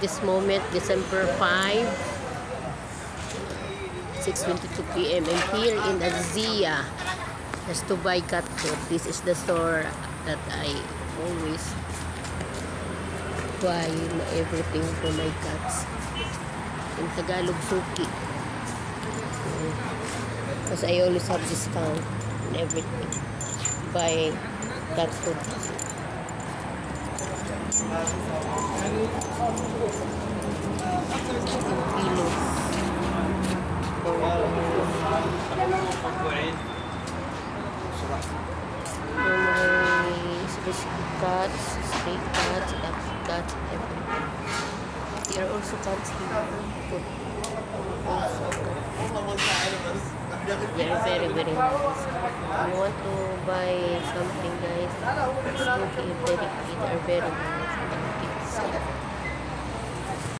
this moment, December 5, 6:22 p.m. I'm here in Azia just to buy cat food. This is the store that I always buy everything for my cats. In Tagalog, suki. Because I always have discount and everything. Buy cat food. Kilo. Cats, stray cats, cats, everything. There are also cats here. Good. Also, they are very, very nice. If you want to buy something, guys, it's okay, very cute, are very nice.